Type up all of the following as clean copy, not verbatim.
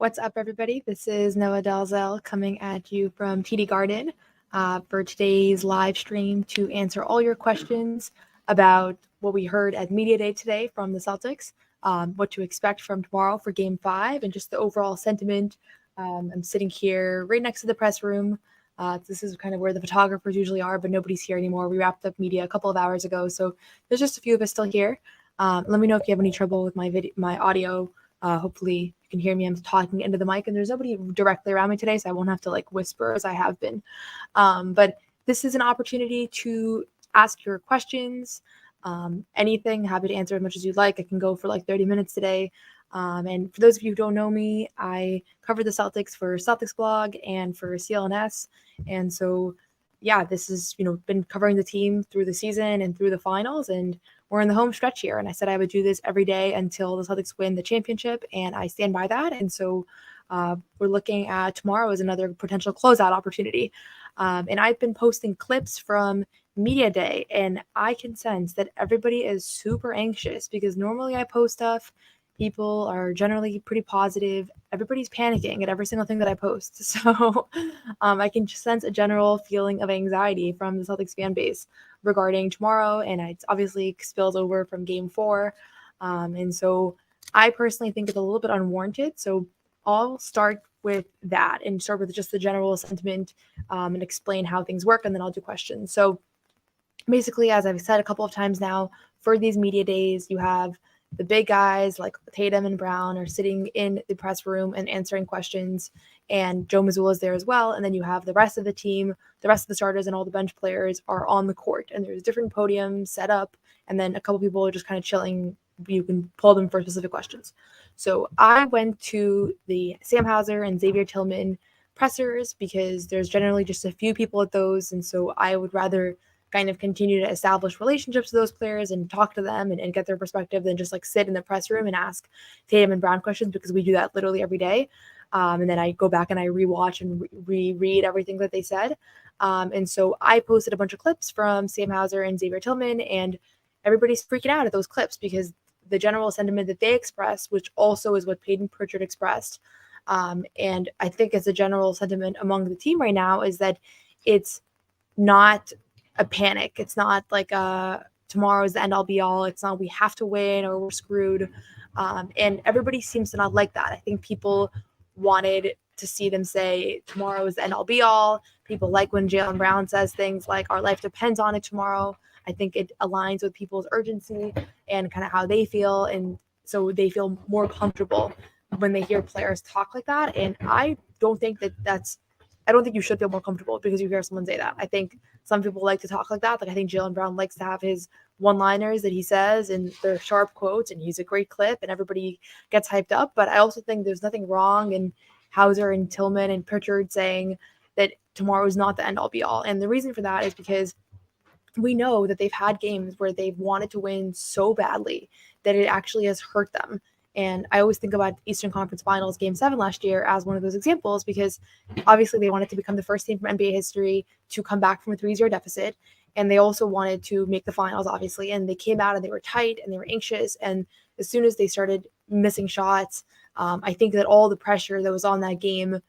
What's up, everybody? This is Noa Dalzell coming at you from TD Garden for today's live stream to answer all your questions about what we heard at Media Day today from the Celtics, what to expect from tomorrow for Game 5, and just the overall sentiment. I'm sitting here right next to the press room. This is kind of where the photographers usually are, but nobody's here anymore. We wrapped up media a couple of hours ago, so there's just a few of us still here. Let me know if you have any trouble with my audio. Hopefully you can hear me. I'm talking into the mic and there's nobody directly around me today, so I won't have to whisper as I have been. But this is an opportunity to ask your questions. Anything, happy to answer as much as you'd like. I can go for 30 minutes today. And for those of you who don't know me, I cover the Celtics for Celtics blog and for CLNS. And so, yeah, this is, been covering the team through the season and through the finals, and we're in the home stretch here. And I said I would do this every day until the Celtics win the championship, and I stand by that. And so we're looking at tomorrow as another potential closeout opportunity. And I've been posting clips from Media Day, and I can sense that everybody is super anxious because normally I post stuff. People are generally pretty positive. Everybody's panicking at every single thing that I post. So I can sense a general feeling of anxiety from the Celtics fan base regarding tomorrow, and it's obviously spills over from Game 4. And so I personally think it's a little bit unwarranted. So I'll start with that and start with just the general sentiment and explain how things work, and then I'll do questions. So basically, as I've said a couple of times now, for these media days, you have the big guys like Tatum and Brown are sitting in the press room and answering questions, and Joe Mazzulla is there as well. And then you have the rest of the team, the rest of the starters and all the bench players are on the court, and there's different podiums set up, and then a couple people are just kind of chilling. You can pull them for specific questions. So I went to the Sam Hauser and Xavier Tillman pressers because there's generally just a few people at those, and so I would rather kind of continue to establish relationships with those players and talk to them and get their perspective than just sit in the press room and ask Tatum and Brown questions, because we do that literally every day. And then I go back and I rewatch and reread everything that they said. And so I posted a bunch of clips from Sam Hauser and Xavier Tillman, and everybody's freaking out at those clips because the general sentiment that they expressed, which also is what Peyton Pritchard expressed, and I think it's a general sentiment among the team right now, is that it's not a panic. It's not like tomorrow's the end all be all. It's not we have to win or we're screwed. And everybody seems to not like that. I think people wanted to see them say tomorrow is the end all be all. People like when Jaylen Brown says things like our life depends on it tomorrow. I think it aligns with people's urgency and kind of how they feel. And so they feel more comfortable when they hear players talk like that. And I don't think I don't think you should feel more comfortable because you hear someone say that. I think some people like to talk like that. I think Jaylen Brown likes to have his one-liners that he says and they're sharp quotes, and he's a great clip and everybody gets hyped up. But I also think there's nothing wrong in Hauser and Tillman and Pritchard saying that tomorrow is not the end all be all. And the reason for that is because we know that they've had games where they've wanted to win so badly that it actually has hurt them. And I always think about Eastern Conference Finals Game 7 last year as one of those examples, because obviously they wanted to become the first team from NBA history to come back from a 3-0 deficit. And they also wanted to make the finals, obviously. And they came out and they were tight and they were anxious. And as soon as they started missing shots, I think that all the pressure that was on that game,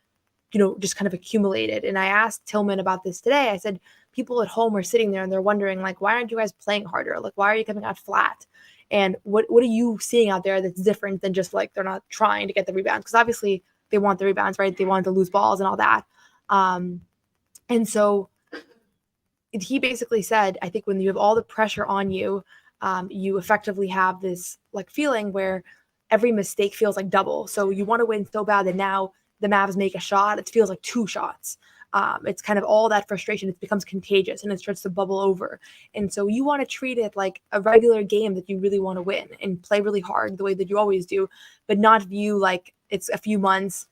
just kind of accumulated. And I asked Tillman about this today. I said, people at home are sitting there and they're wondering, why aren't you guys playing harder? Why are you coming out flat? And what are you seeing out there that's different than just they're not trying to get the rebounds? Because obviously they want the rebounds, right? They want to lose balls and all that. And so he basically said, I think when you have all the pressure on you, you effectively have this feeling where every mistake feels like double. So you want to win so bad that now the Mavs make a shot, it feels like 2 shots. It's kind of all that frustration. It becomes contagious and it starts to bubble over. And so you want to treat it like a regular game that you really want to win and play really hard the way that you always do, but not view like it's a few months.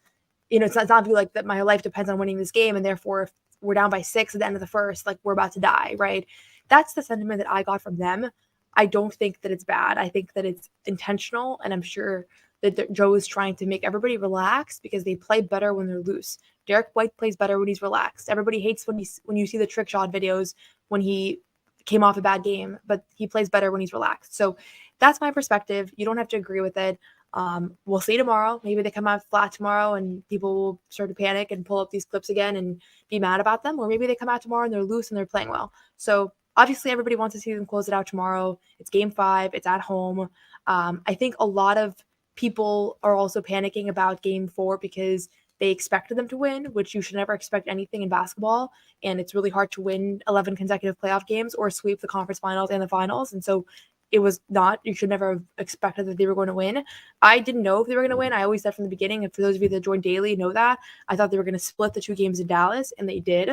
It's not view like that my life depends on winning this game, and therefore if we're down by 6 at the end of the first, we're about to die, right? That's the sentiment that I got from them. I don't think that it's bad. I think that it's intentional, and I'm sure that Joe is trying to make everybody relax because they play better when they're loose. Derek White plays better when he's relaxed. Everybody hates when you see the trick shot videos when he came off a bad game, but he plays better when he's relaxed. So that's my perspective. You don't have to agree with it. We'll see tomorrow. Maybe they come out flat tomorrow and people will start to panic and pull up these clips again and be mad about them. Or maybe they come out tomorrow and they're loose and they're playing well. So obviously everybody wants to see them close it out tomorrow. It's game 5. It's at home. I think a lot of people are also panicking about game 4 because they expected them to win, which you should never expect anything in basketball. And it's really hard to win 11 consecutive playoff games or sweep the conference finals and the finals. And so it was not, you should never have expected that they were going to win. I didn't know if they were going to win. I always said from the beginning, and for those of you that join daily know that, I thought they were going to split the 2 games in Dallas, and they did.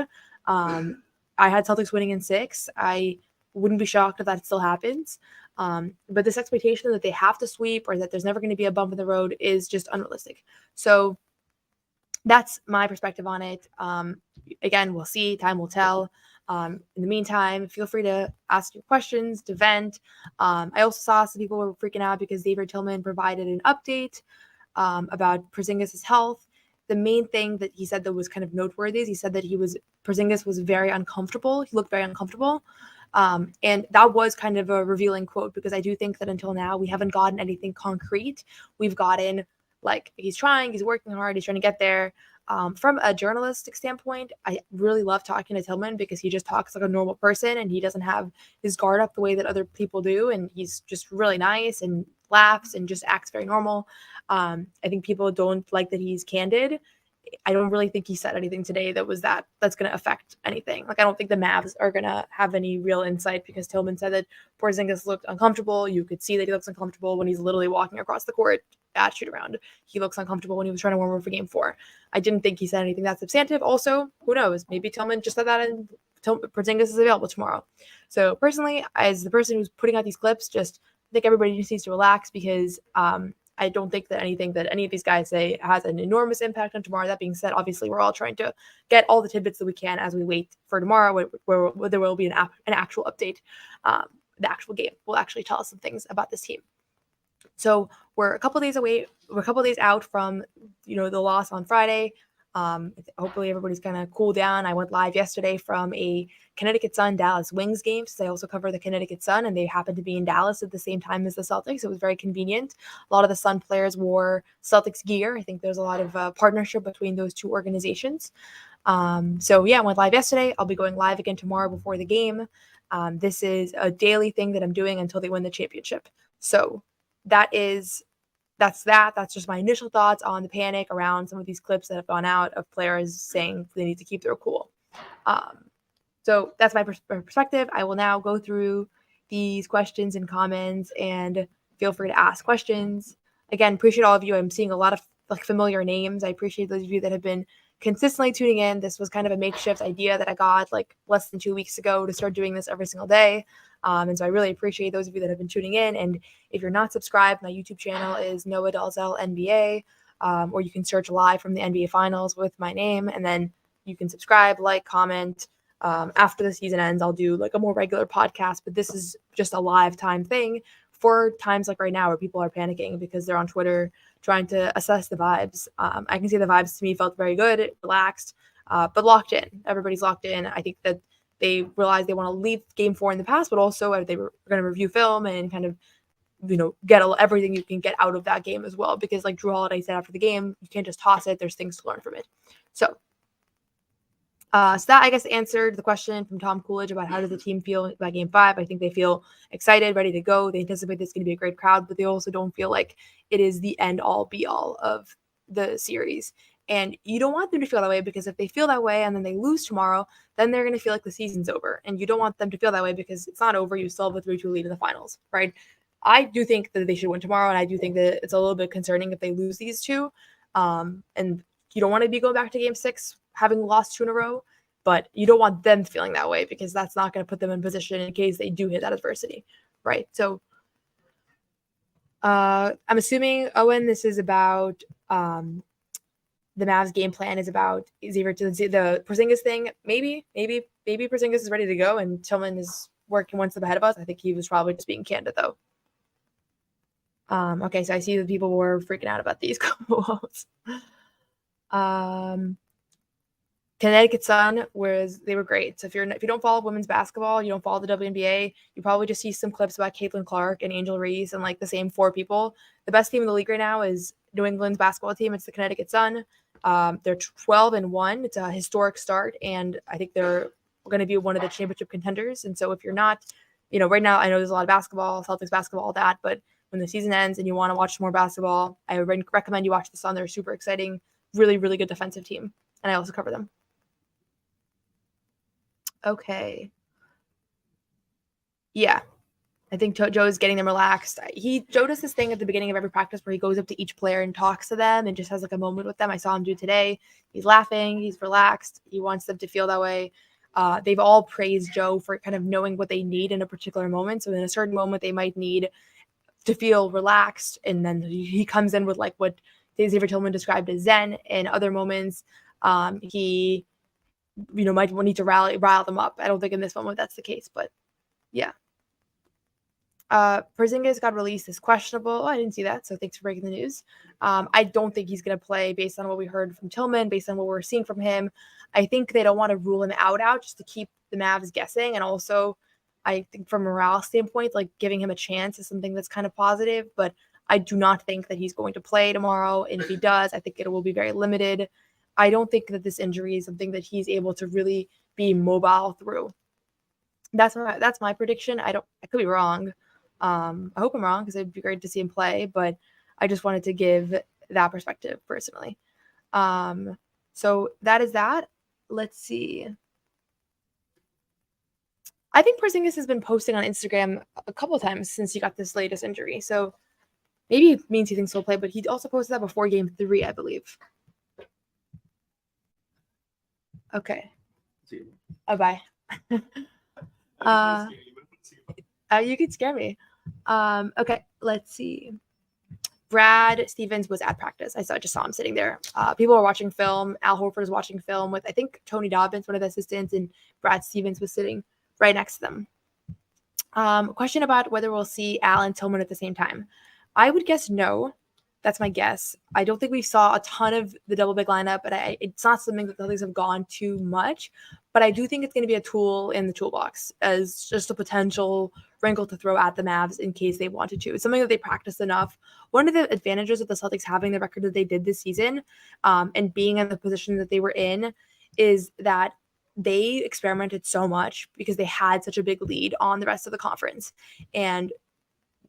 I had Celtics winning in 6. I wouldn't be shocked if that still happens. But this expectation that they have to sweep or that there's never going to be a bump in the road is just unrealistic. So that's my perspective on it. Again, we'll see. Time will tell. In the meantime, feel free to ask your questions, to vent. I also saw some people were freaking out because Xavier Tillman provided an update about Porzingis' health. The main thing that he said that was kind of noteworthy is he said that Porzingis was very uncomfortable. He looked very uncomfortable. And that was kind of a revealing quote because I do think that until now we haven't gotten anything concrete. We've gotten like he's trying, he's working hard, he's trying to get there. From a journalistic standpoint, I really love talking to Tillman because he just talks like a normal person and he doesn't have his guard up the way that other people do. And he's just really nice and laughs and just acts very normal. I think people don't like that he's candid. I don't really think he said anything today that's going to affect anything. Like, I don't think the Mavs are going to have any real insight because Tillman said that Porzingis looked uncomfortable. You could see that he looks uncomfortable when he's literally walking across the court at shoot around. He looks uncomfortable when he was trying to warm up for game 4. I didn't think he said anything that substantive. Also, who knows? Maybe Tillman just said that and Porzingis is available tomorrow. So personally, as the person who's putting out these clips, just think everybody just needs to relax because I don't think that anything that any of these guys say has an enormous impact on tomorrow. That being said, obviously, we're all trying to get all the tidbits that we can as we wait for tomorrow, where there will be an actual update. The actual game will actually tell us some things about this team. So we're a couple of days away. We're a couple of days out from, the loss on Friday. Hopefully everybody's kind of cooled down. I went live yesterday from a Connecticut Sun Dallas Wings game since I also cover the Connecticut Sun and they happened to be in Dallas at the same time as the Celtics. It was very convenient. A lot of the Sun players wore Celtics gear. I think there's a lot of partnership between those two organizations. I went live yesterday. I'll be going live again tomorrow before the game. This is a daily thing that I'm doing until they win the championship. So that's just my initial thoughts on the panic around some of these clips that have gone out of players saying they need to keep their cool. So that's my perspective. I will now go through these questions and comments and feel free to ask questions. Again, appreciate all of you. I'm seeing a lot of familiar names. I appreciate those of you that have been consistently tuning in. This was kind of a makeshift idea that I got less than 2 weeks ago to start doing this every single day. And so I really appreciate those of you that have been tuning in. And if you're not subscribed, my YouTube channel is Noa Dalzell NBA, or you can search live from the NBA Finals with my name, and then you can subscribe, comment. After the season ends, I'll do a more regular podcast, but this is just a live time thing for times like right now where people are panicking because they're on Twitter trying to assess the vibes. I can see the vibes to me felt very good, relaxed, but locked in. Everybody's locked in. I think that they realize they want to leave game 4 in the past, but also they were going to review film and kind of, get everything you can get out of that game as well. Because like Drew Holiday said after the game, you can't just toss it. There's things to learn from it. So that, I guess, answered the question from Tom Coolidge about how does the team feel about game 5. I think they feel excited, ready to go. They anticipate this is going to be a great crowd, but they also don't feel like it is the end all be all of the series. And you don't want them to feel that way because if they feel that way and then they lose tomorrow, then they're going to feel like the season's over. And you don't want them to feel that way because it's not over. You still have a 3-2 lead in the finals, right? I do think that they should win tomorrow, and I do think that it's a little bit concerning if they lose these two. And you don't want to be going back to game 6 having lost 2 in a row, but you don't want them feeling that way because that's not going to put them in position in case they do hit that adversity, right? So I'm assuming, Owen, this is about the Mavs game plan is about Xavier to the Porzingis thing. Maybe Porzingis is ready to go and Tillman is working one step ahead of us. I think he was probably just being candid though. Okay, so I see that people were freaking out about these quotes. Connecticut Sun, whereas they were great. So if you don't follow women's basketball, you don't follow the WNBA, you probably just see some clips about Caitlin Clark and Angel Reese and like the same four people. The best team in the league right now is New England's basketball team. It's the Connecticut Sun. They're 12-1. It's a historic start, and I think they're going to be one of the championship contenders. And so if you're not, right now I know there's a lot of basketball, Celtics basketball, all that, but when the season ends and you want to watch more basketball, I would recommend you watch the Sun. They're super exciting, really, really good defensive team, and I also cover them. Okay. Yeah. I think Joe's getting them relaxed. Joe does this thing at the beginning of every practice where he goes up to each player and talks to them and just has like a moment with them. I saw him do today. He's laughing. He's relaxed. He wants them to feel that way. They've all praised Joe for kind of knowing what they need in a particular moment. So in a certain moment, they might need to feel relaxed. And then he comes in with like what Xavier Tillman described as Zen. In other moments, he might need to rile them up. I don't think in this moment that's the case, but yeah. Porzingis got released as questionable. Oh, I didn't see that, so thanks for breaking the news. I don't think he's going to play based on what we heard from Tillman, based on what we're seeing from him. I think they don't want to rule him out just to keep the Mavs guessing, and also I think from a morale standpoint, like giving him a chance is something that's kind of positive, but I do not think that he's going to play tomorrow, and if he does, I think it will be very limited. I don't think that this injury is something that he's able to really be mobile through. That's my prediction. I could be wrong. I hope I'm wrong because it'd be great to see him play, but I just wanted to give that perspective personally. So that is that. Let's see. I think Porzingis has been posting on Instagram a couple of times since he got this latest injury. So maybe it means he thinks he'll play, but he also posted that before game 3, I believe. Okay. Bye. You could scare me. Okay, let's see. Brad Stevens was at practice. I just saw him sitting there. People were watching film. Al Horford was watching film with, I think, Tony Dobbins, one of the assistants, and Brad Stevens was sitting right next to them. Question about whether we'll see Al and Tillman at the same time. I would guess no. That's my guess. I don't think we saw a ton of the double big lineup, but it's not something that the Celtics have gone too much. But I do think it's going to be a tool in the toolbox as just a potential wrinkle to throw at the Mavs in case they wanted to. It's something that they practiced enough. One of the advantages of the Celtics having the record that they did this season and being in the position that they were in is that they experimented so much because they had such a big lead on the rest of the conference. And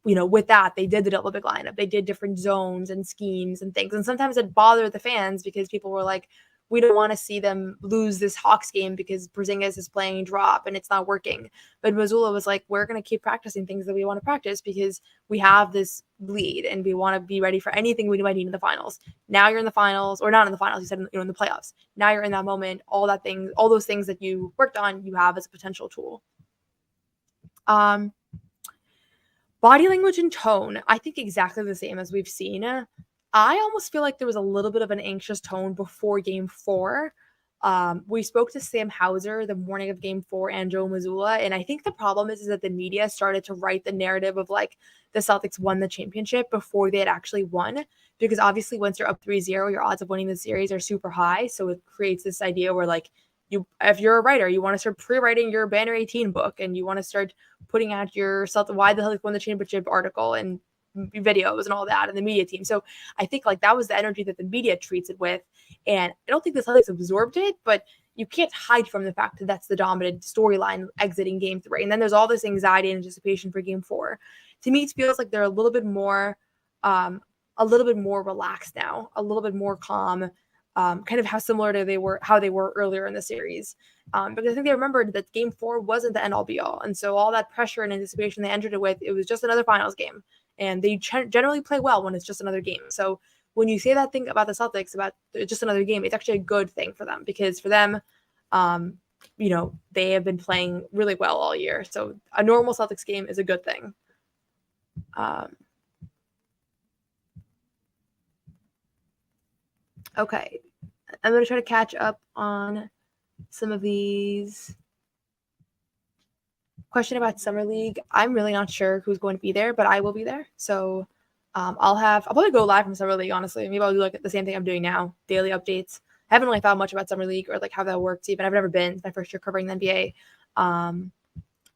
with that, they did the double big lineup. They did different zones and schemes and things. And sometimes it bothered the fans because people were like, we don't want to see them lose this Hawks game because Porzingis is playing drop and it's not working. But Mazzulla was like, we're going to keep practicing things that we want to practice because we have this lead and we want to be ready for anything we might need in the finals. Now you're in the finals, or not in the finals, you said in the playoffs. Now you're in that moment, all those things that you worked on, you have as a potential tool. Body language and tone, I think exactly the same as we've seen. I almost feel like there was a little bit of an anxious tone before game 4. We spoke to Sam Hauser the morning of game 4 and Joe Mazzulla, and I think the problem is that the media started to write the narrative of like the Celtics won the championship before they had actually won, because obviously once you're up 3-0, your odds of winning the series are super high, so it creates this idea where like if you're a writer, you want to start pre-writing your Banner 18 book, and you want to start putting out your why the Celtics won the championship article and videos and all that, and the media team. So I think like that was the energy that the media treats it with, and I don't think the Celtics absorbed it, but you can't hide from the fact that that's the dominant storyline exiting game 3. And then there's all this anxiety and anticipation for game 4. To me, it feels like they're a little bit more relaxed now, a little bit more calm. Kind of how similar to how they were earlier in the series. Because I think they remembered that game 4 wasn't the end all be all. And so all that pressure and anticipation they entered it with, it was just another finals game. And they generally play well when it's just another game. So when you say that thing about the Celtics, about just another game, it's actually a good thing for them, because for them, they have been playing really well all year. So a normal Celtics game is a good thing. Okay. I'm going to try to catch up on some of these. Question about Summer League. I'm really not sure who's going to be there, but I will be there. So I'll probably go live from Summer League, honestly. Maybe I'll do like the same thing I'm doing now, daily updates. I haven't really thought much about summer league or like how that works even. I've never been. It's my first year covering the NBA.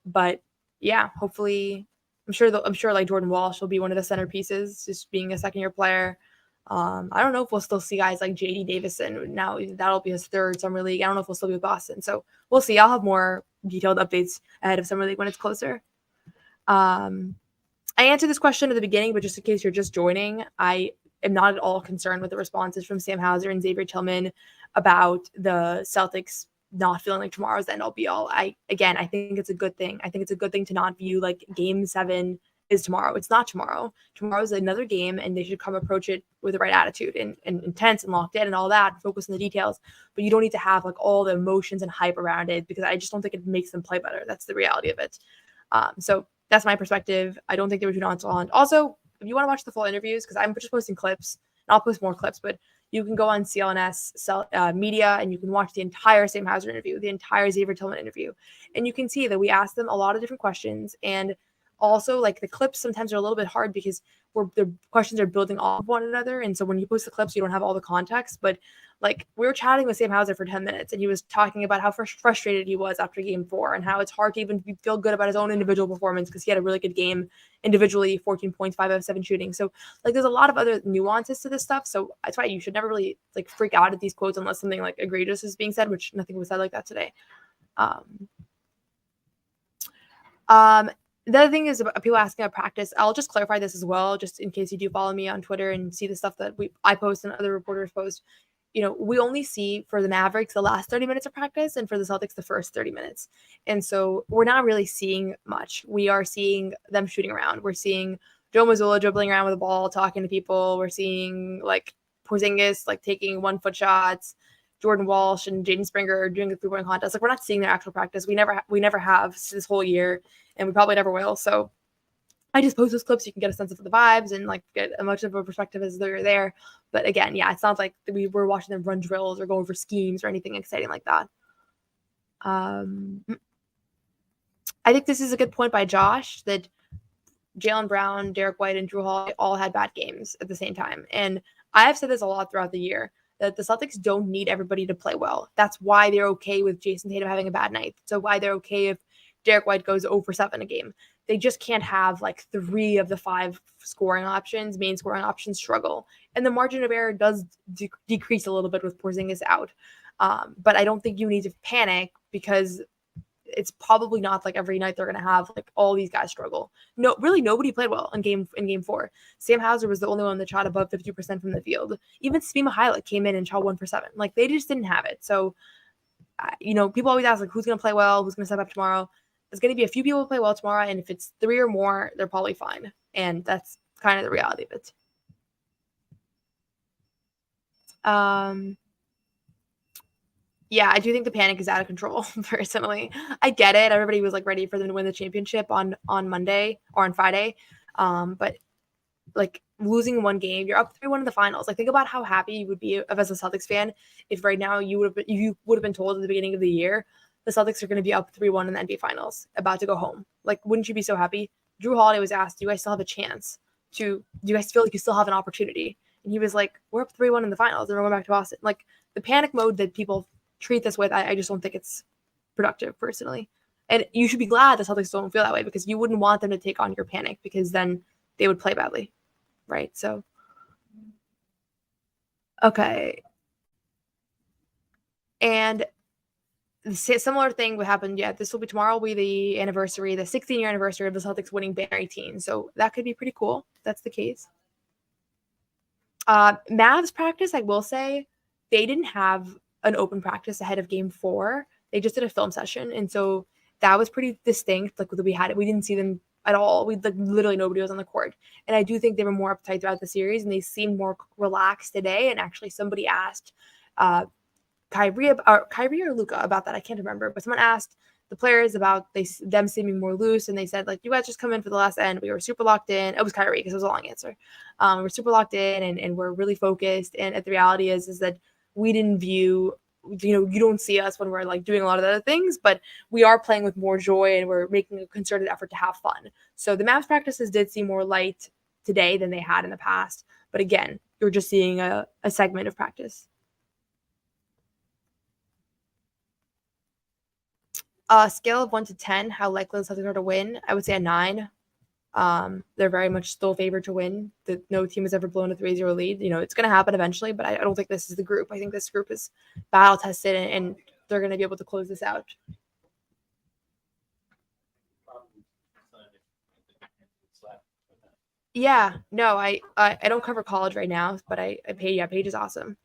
But yeah, hopefully I'm sure like Jordan Walsh will be one of the centerpieces, just being a second-year player. I don't know if we'll still see guys like J.D. Davison. Now that'll be his third summer league. I don't know if we'll still be with Boston. So we'll see. I'll have more detailed updates ahead of summer league when it's closer. I answered this question at the beginning, but just in case you're just joining, I am not at all concerned with the responses from Sam Hauser and Xavier Tillman about the Celtics not feeling like tomorrow's the end all be all. I think it's a good thing. I think it's a good thing to not view like game 7 is tomorrow. It's not tomorrow. Tomorrow's another game, and they should come approach it with the right attitude and intense and locked in and all that, focus on the details. But you don't need to have like all the emotions and hype around it, because I just don't think it makes them play better. That's the reality of it. So that's my perspective. I don't think they were too nonchalant. Also, if you want to watch the full interviews, because I'm just posting clips, and I'll post more clips, but you can go on CLNS media and you can watch the entire Sam Hauser interview, the entire Xavier Tillman interview. And you can see that we asked them a lot of different questions. And also, like, the clips sometimes are a little bit hard because the questions are building off of one another. And so when you post the clips, you don't have all the context. But like, we were chatting with Sam Hauser for 10 minutes, and he was talking about how frustrated he was after game 4 and how it's hard to even feel good about his own individual performance because he had a really good game individually, 14 points, 5 out of 7 shooting. So like, there's a lot of other nuances to this stuff. So that's why you should never really like freak out at these quotes unless something like egregious is being said, which nothing was said like that today. The other thing is about people asking about practice. I'll just clarify this as well, just in case you do follow me on Twitter and see the stuff that I post and other reporters post. You know, we only see for the Mavericks the last 30 minutes of practice, and for the Celtics the first 30 minutes. And so we're not really seeing much. We are seeing them shooting around. We're seeing Joe Mazzulla dribbling around with the ball, talking to people. We're seeing like Porzingis like taking 1-foot shots. Jordan Walsh and Jaden Springer doing the 3-point contest. Like, we're not seeing their actual practice. We never have this whole year, and we probably never will. So I just post those clips so you can get a sense of the vibes and like get as much of a perspective as though you're there. But again, yeah, it's not like we were watching them run drills or go over schemes or anything exciting like that. I think this is a good point by Josh that Jaylen Brown, Derek White, and Jrue Holiday all had bad games at the same time. And I have said this a lot throughout the year, that the Celtics don't need everybody to play well. That's why they're okay with Jason Tatum having a bad night. So why they're okay if Derek White goes 0 for 7 a game. They just can't have like 3 of the 5 main scoring options struggle. And the margin of error does decrease a little bit with Porzingis out. But I don't think you need to panic, because it's probably not like every night they're going to have like all these guys struggle. No, really nobody played well in game 4. Sam Hauser was the only one that shot above 50% from the field. Even Svi Mykhailiuk came in and shot 1 for 7. Like, they just didn't have it. So, people always ask like, who's going to play well? Who's going to step up tomorrow? There's going to be a few people who play well tomorrow. And if it's 3 or more, they're probably fine. And that's kind of the reality of it. Yeah, I do think the panic is out of control, personally. I get it. Everybody was like ready for them to win the championship on Monday or on Friday. But like, losing one game, you're up 3-1 in the finals. Like, think about how happy you would be as a Celtics fan if right now you would have been told at the beginning of the year the Celtics are going to be up 3-1 in the NBA finals, about to go home. Like, wouldn't you be so happy? Jrue Holiday was asked, do you guys still have a chance? Do you guys feel like you still have an opportunity? And he was like, we're up 3-1 in the finals and we're going back to Boston. Like, the panic mode that people treat this with, I just don't think it's productive, personally. And you should be glad the Celtics don't feel that way, because you wouldn't want them to take on your panic, because then they would play badly, right? So, okay. And the similar thing would happen. Yeah, this will be tomorrow. Will be the 16-year anniversary of the Celtics winning Banner 18. So that could be pretty cool. If that's the case. Mavs practice, I will say, they didn't have an open practice ahead of game 4. They just did a film session, and so that was pretty distinct. Like, we didn't see them at all. Literally nobody was on the court, and I do think they were more uptight throughout the series, and they seemed more relaxed today. And actually, somebody asked Kyrie or Luka about that. I can't remember, but someone asked the players about them seeming more loose, and they said, like, you guys just come in for the last end. We were super locked in. It was Kyrie, because it was a long answer. We're super locked in, and we're really focused. And the reality is that we didn't view, you don't see us when we're like doing a lot of other things, but we are playing with more joy, and we're making a concerted effort to have fun. So the Mavs practices did seem more light today than they had in the past. But again, you're just seeing a segment of practice. Scale of 1 to 10, how likely the Celtics are to win, I would say a 9. They're very much still favored to win. No team has ever blown a 3-0 lead. It's going to happen eventually, but I don't think this is the group. I think this group is battle tested, and they're going to be able to close this out. Yeah, no, I don't cover college right now, but Paige is awesome.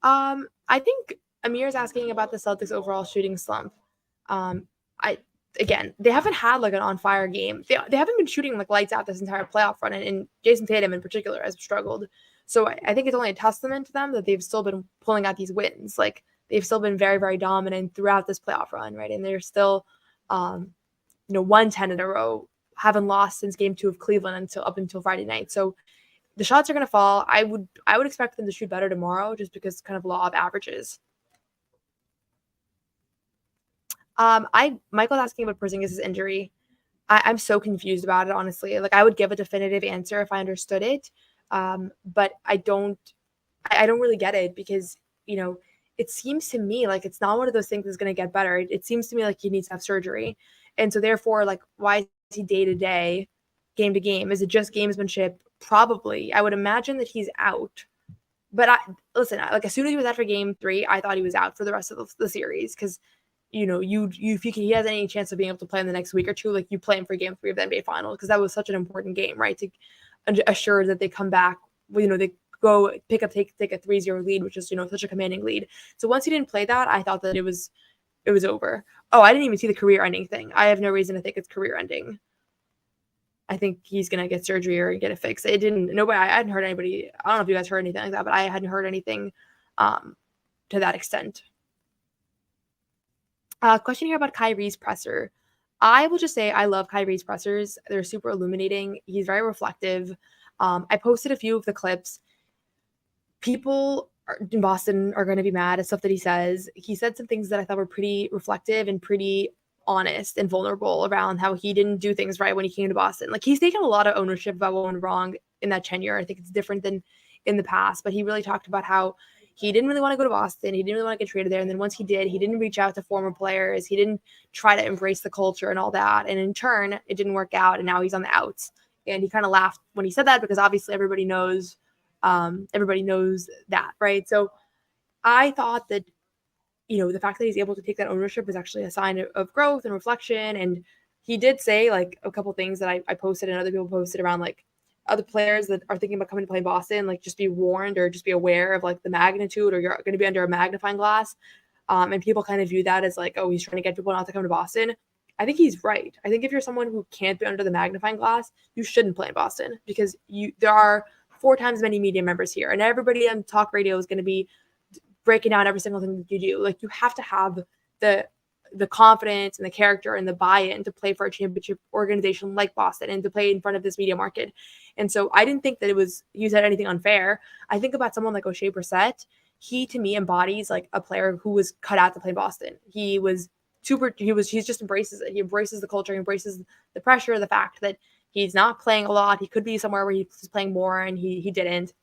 I think Amir's asking about the Celtics overall shooting slump. I Again, they haven't had like an on fire game. They haven't been shooting like lights out this entire playoff run, and Jason Tatum in particular has struggled. So I think it's only a testament to them that they've still been pulling out these wins. Like they've still been very, very dominant throughout this playoff run, right? And they're still, 1-10 in a row, haven't lost since Game 2 of Cleveland up until Friday night. So the shots are going to fall. I would expect them to shoot better tomorrow, just because kind of law of averages. Michael's asking about Porzingis' injury. I'm so confused about it, honestly. Like I would give a definitive answer if I understood it, but I don't really get it because it seems to me like it's not one of those things that's going to get better. It seems to me like he needs to have surgery, and so therefore, like, why is he day to day, game to game? Is it just gamesmanship? Probably. I would imagine that he's out. But listen, like as soon as he was out for Game 3, I thought he was out for the rest of the series because if he has any chance of being able to play in the next week or two, like you play him for Game 3 of the NBA Finals because that was such an important game, right? To assure that they come back, they go take a 3-0 lead, which is such a commanding lead. So once he didn't play that, I thought that it was over. Oh, I didn't even see the career-ending thing. I have no reason to think it's career-ending. I think he's gonna get surgery or get it fixed. It didn't. Nobody. I hadn't heard anybody. I don't know if you guys heard anything like that, but I hadn't heard anything to that extent. Question here about Kyrie's presser. I will just say I love Kyrie's pressers. They're super illuminating. He's very reflective. I posted a few of the clips. People in Boston are going to be mad at stuff that he says. He said some things that I thought were pretty reflective and pretty honest and vulnerable around how he didn't do things right when he came to Boston. Like he's taken a lot of ownership about what went wrong in that tenure. I think it's different than in the past, but he really talked about how he didn't really want to go to Boston. He didn't really want to get traded there. And then once he did, he didn't reach out to former players. He didn't try to embrace the culture and all that. And in turn, it didn't work out. And now he's on the outs. And he kind of laughed when he said that because obviously everybody knows that, right? So I thought that, the fact that he's able to take that ownership is actually a sign of growth and reflection. And he did say like a couple things that I posted and other people posted around like other players that are thinking about coming to play in Boston, like just be warned or just be aware of like the magnitude, or you're going to be under a magnifying glass. And people kind of view that as like, oh, he's trying to get people not to come to Boston. I think he's right. I think if you're someone who can't be under the magnifying glass, you shouldn't play in Boston because there are 4 times many media members here, and everybody on talk radio is going to be breaking down every single thing that you do. Like you have to have the confidence and the character and the buy-in to play for a championship organization like Boston and to play in front of this media market. And so I didn't think that you said anything unfair. I think about someone like O'Shea Brissett. He to me embodies like a player who was cut out to play Boston. He just embraces it. He embraces the culture, he embraces the pressure, the fact that he's not playing a lot. He could be somewhere where he's playing more and he didn't.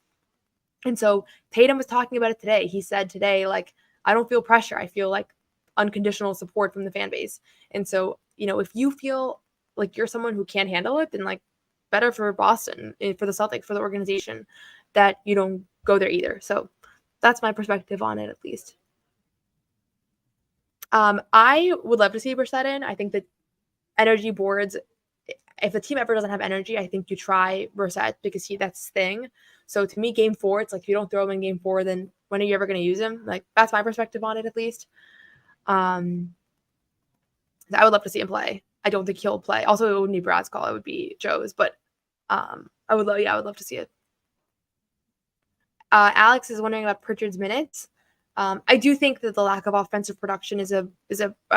And so Tatum was talking about it today. He said today, like, I don't feel pressure. I feel like unconditional support from the fan base. And so, if you feel like you're someone who can't handle it, then like better for Boston, for the Celtics, for the organization, that you don't go there either. So that's my perspective on it, at least. I would love to see Brissett in. I think that energy boards, if a team ever doesn't have energy, I think you try Brissett because that's his thing. So to me, Game 4, it's like if you don't throw him in Game 4, then when are you ever going to use him? Like that's my perspective on it, at least. I would love to see him play. I don't think he'll play. Also, it wouldn't be Brad's call; it would be Joe's. But I would love to see it. Alex is wondering about Pritchard's minutes. I do think that the lack of offensive production is a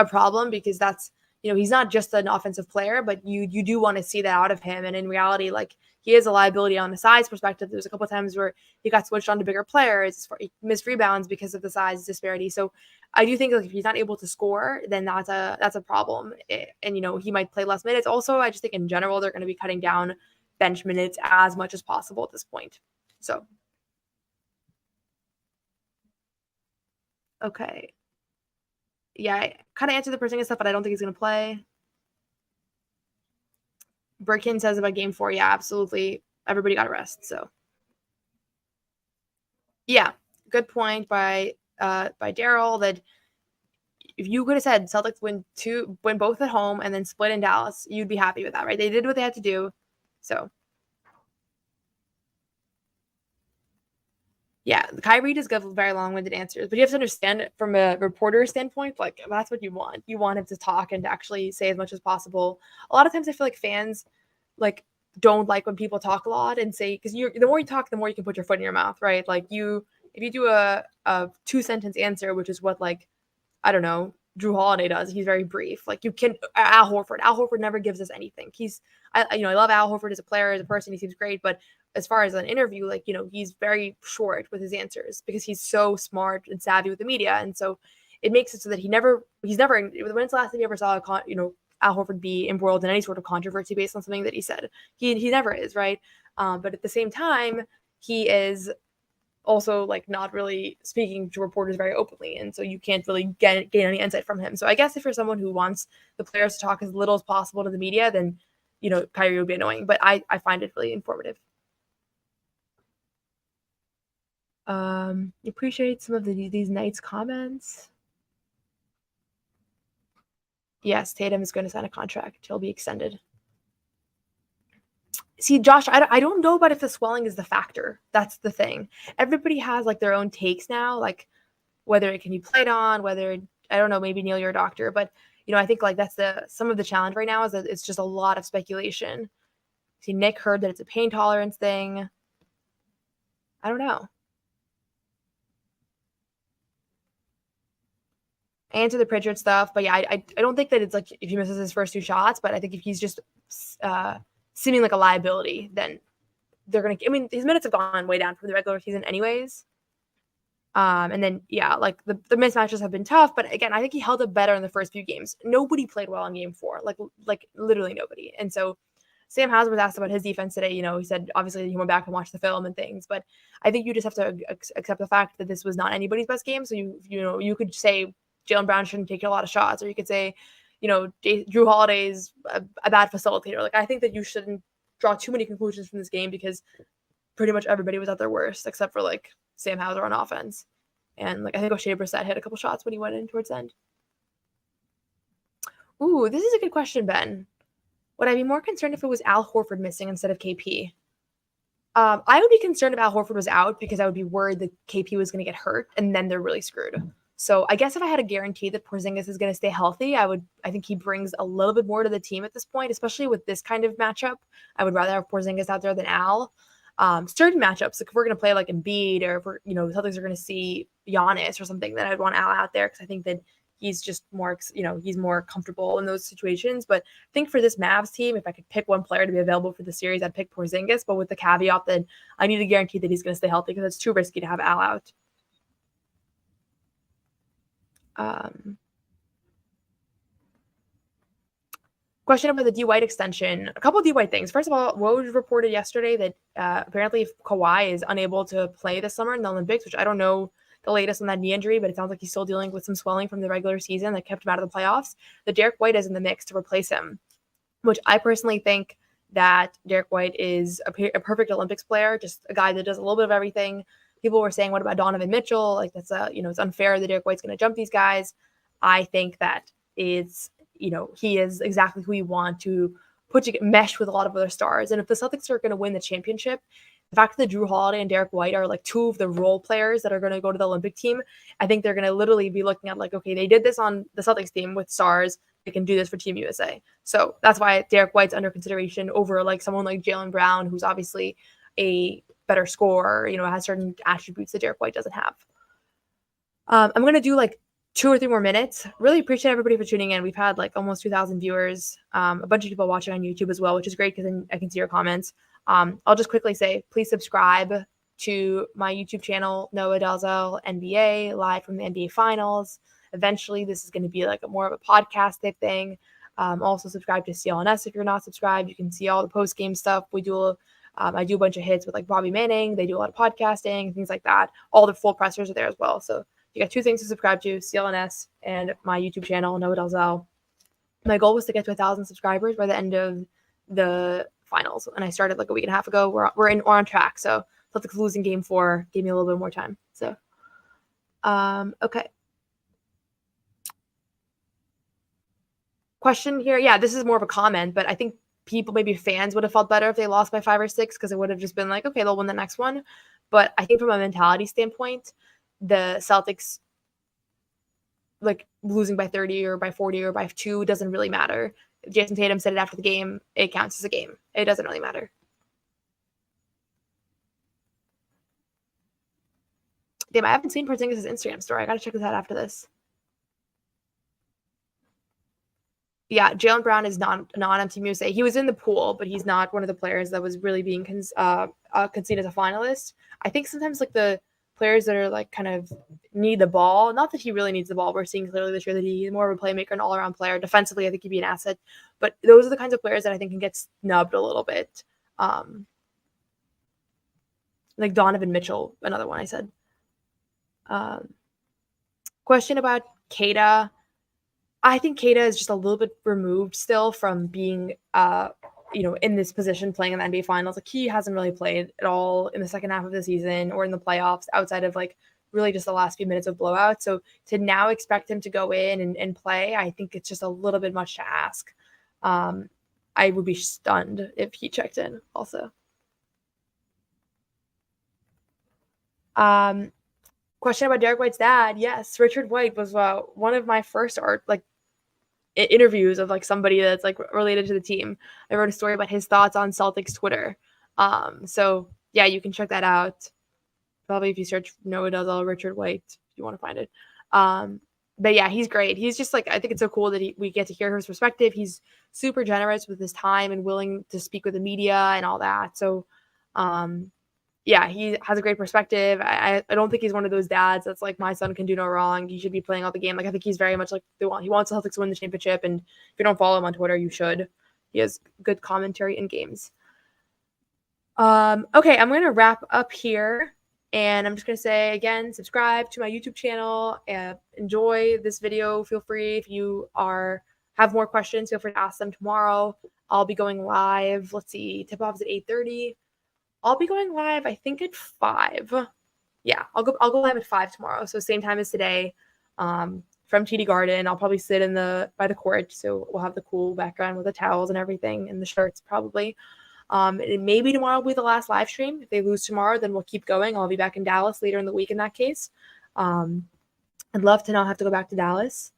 problem because that's he's not just an offensive player, but you do want to see that out of him. And in reality, like he is a liability on the size perspective. There's a couple of times where he got switched on to bigger players, he missed rebounds because of the size disparity. So I do think like if he's not able to score, then that's a problem. And he might play less minutes. Also, I just think in general they're going to be cutting down bench minutes as much as possible at this point. So. Okay. Yeah, I kind of answered the Porzingis stuff, but I don't think he's going to play. Burkin says about game 4, yeah, absolutely. Everybody got a rest, so. Yeah, good point by Daryl that if you could have said Celtics win both at home and then split in Dallas, you'd be happy with that, right? They did what they had to do, so. Yeah, Kyrie does give very long-winded answers, but you have to understand it from a reporter standpoint, like that's what you want. You want him to talk and to actually say as much as possible. A lot of times I feel like fans like don't like when people talk a lot and say, because the more you talk, the more you can put your foot in your mouth, right? Like if you do a 2-sentence answer, which is what like, I don't know, Drew Holiday does. He's very brief. Like you can Al Horford. Al Horford never gives us anything. I love Al Horford as a player, as a person. He seems great, but as far as an interview, like he's very short with his answers because he's so smart and savvy with the media, and so it makes it so that he's never. When's the last time you ever saw Al Horford be embroiled in any sort of controversy based on something that he said? He never is, right? But at the same time, he is also like not really speaking to reporters very openly, and so you can't really gain any insight from him. So I guess if you're someone who wants the players to talk as little as possible to the media, then Kyrie would be annoying. But I find it really informative. Appreciate some of these nice comments. Yes, Tatum is going to sign a contract. He'll be extended. See, Josh, I don't know about if the swelling is the factor. That's the thing. Everybody has like their own takes now, like whether it can be played on, whether I don't know, maybe Neil, you're a doctor, but I think like that's some of the challenge right now is that it's just a lot of speculation. See, Nick heard that it's a pain tolerance thing. I don't know. Answer the Pritchard stuff, but yeah, I don't think that it's like if he misses his first 2 shots, but I think if he's just seeming like a liability, then they're gonna. I mean, his minutes have gone way down from the regular season, anyways. And then yeah, like the mismatches have been tough, but again, I think he held up better in the first few games. Nobody played well in game 4, like literally nobody. And so Sam Hauser was asked about his defense today. He said obviously he went back and watched the film and things, but I think you just have to accept the fact that this was not anybody's best game. So you could say Jaylen Brown shouldn't take a lot of shots, or you could say, Drew Holiday's a bad facilitator. Like I think that you shouldn't draw too many conclusions from this game because pretty much everybody was at their worst except for like Sam Hauser on offense. And like I think O'Shea Brissett hit a couple shots when he went in towards the end. Ooh, this is a good question, Ben. Would I be more concerned if it was Al Horford missing instead of KP? I would be concerned if Al Horford was out because I would be worried that KP was going to get hurt and then they're really screwed. So I guess if I had a guarantee that Porzingis is going to stay healthy, I think he brings a little bit more to the team at this point, especially with this kind of matchup. I would rather have Porzingis out there than Al. Certain matchups, like if we're going to play like Embiid or if we're, the Celtics are going to see Giannis or something, then I'd want Al out there because I think that he's just more, he's more comfortable in those situations. But I think for this Mavs team, if I could pick one player to be available for the series, I'd pick Porzingis, but with the caveat that I need a guarantee that he's going to stay healthy because it's too risky to have Al out. Question about the D. White extension. A couple of D. White things. First of all, Woj reported yesterday that apparently Kawhi is unable to play this summer in the Olympics, which I don't know the latest on that knee injury, but it sounds like he's still dealing with some swelling from the regular season that kept him out of the playoffs. The Derek White is in the mix to replace him, which I personally think that Derek White is a perfect Olympics player, just a guy that does a little bit of everything. People were saying, what about Donovan Mitchell? Like that's it's unfair that Derek White's going to jump these guys. I think that it's, he is exactly who you want to mesh with a lot of other stars. And if the Celtics are going to win the championship, the fact that Drew Holiday and Derek White are like 2 of the role players that are going to go to the Olympic team, I think they're going to literally be looking at like, okay, they did this on the Celtics team with stars. They can do this for Team USA. So that's why Derek White's under consideration over like someone like Jaylen Brown, who's obviously a better scorer, has certain attributes that Derek White doesn't have. I'm going to do like 2 or 3 more minutes. Really appreciate everybody for tuning in. We've had like almost 2,000 viewers, a bunch of people watching on YouTube as well, which is great because then I can see your comments. I'll just quickly say, please subscribe to my YouTube channel, Noa Dalzell NBA, live from the NBA Finals. Eventually, this is going to be like more of a podcast type thing. Also subscribe to CLNS if you're not subscribed. You can see all the post-game stuff. I do a bunch of hits with like Bobby Manning. They do a lot of podcasting, things like that. All the full pressers are there as well. So you got 2 things to subscribe to, CLNS and my YouTube channel, Noa Dalzell. My goal was to get to 1,000 subscribers by the end of the finals, and I started like a week and a half ago. We're on track, so Celtics losing game 4 gave me a little bit more time. So, okay. Question here. Yeah, this is more of a comment, but I think people, maybe fans, would have felt better if they lost by 5 or 6 because it would have just been like, okay, they'll win the next one. But I think from a mentality standpoint, the Celtics like losing by 30 or by 40 or by 2 doesn't really matter. Jason Tatum said it after the game. It counts as a game. It doesn't really matter. Damn, I haven't seen Porzingis' Instagram story. I got to check this out after this. Yeah, Jaylen Brown is not on Team USA. He was in the pool, but he's not one of the players that was really being considered as a finalist. I think sometimes like the players that are like kind of need the ball, not that he really needs the ball. We're seeing clearly this year that he's more of a playmaker, an all-around player. Defensively, I think he'd be an asset. But those are the kinds of players that I think can get snubbed a little bit. Like Donovan Mitchell, another one I said. Question about Keita. I think Keita is just a little bit removed still from being, in this position playing in the NBA Finals. Like he hasn't really played at all in the second half of the season or in the playoffs outside of like really just the last few minutes of blowout. So to now expect him to go in and play, I think it's just a little bit much to ask. I would be stunned if he checked in also. Question about Derek White's dad. Yes, Richard White was one of my first interviews of like somebody that's like related to the team. I wrote a story about his thoughts on Celtics Twitter. So yeah, you can check that out. Probably if you search Noa Dalzell Richard White, if you want to find it. But yeah, he's great. He's just like, I think it's so cool that we get to hear his perspective. He's super generous with his time and willing to speak with the media and all that. So, yeah, he has a great perspective. I don't think he's one of those dads that's like, my son can do no wrong. He should be playing all the game. Like, I think he's very much like, he wants the Celtics to win the championship. And if you don't follow him on Twitter, you should. He has good commentary in games. Okay, I'm going to wrap up here. And I'm just going to say, again, subscribe to my YouTube channel. Enjoy this video. Feel free, if you have more questions, feel free to ask them tomorrow. I'll be going live. Let's see, tip-off is at 8:30. I'll be going live, I think, at 5. Yeah, I'll go live at 5 tomorrow. So same time as today, from TD Garden. I'll probably sit by the court, so we'll have the cool background with the towels and everything and the shirts probably. And maybe tomorrow will be the last live stream. If they lose tomorrow, then we'll keep going. I'll be back in Dallas later in the week in that case. I'd love to not have to go back to Dallas.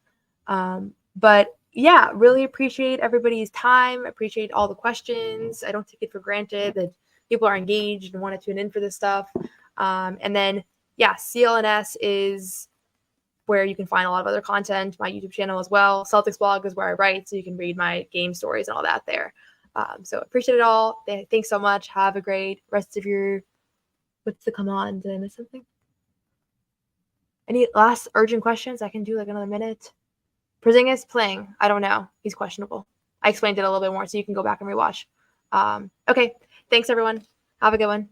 But yeah, really appreciate everybody's time. Appreciate all the questions. I don't take it for granted that people are engaged and want to tune in for this stuff. And then, yeah, CLNS is where you can find a lot of other content, my YouTube channel as well. Celtics blog is where I write, so you can read my game stories and all that there. So appreciate it all. Thanks so much. Have a great rest of your, what's the come on? Did I miss something? Any last urgent questions? I can do like another minute. Porzingis playing. I don't know. He's questionable. I explained it a little bit more, so you can go back and rewatch. Okay. Thanks, everyone. Have a good one.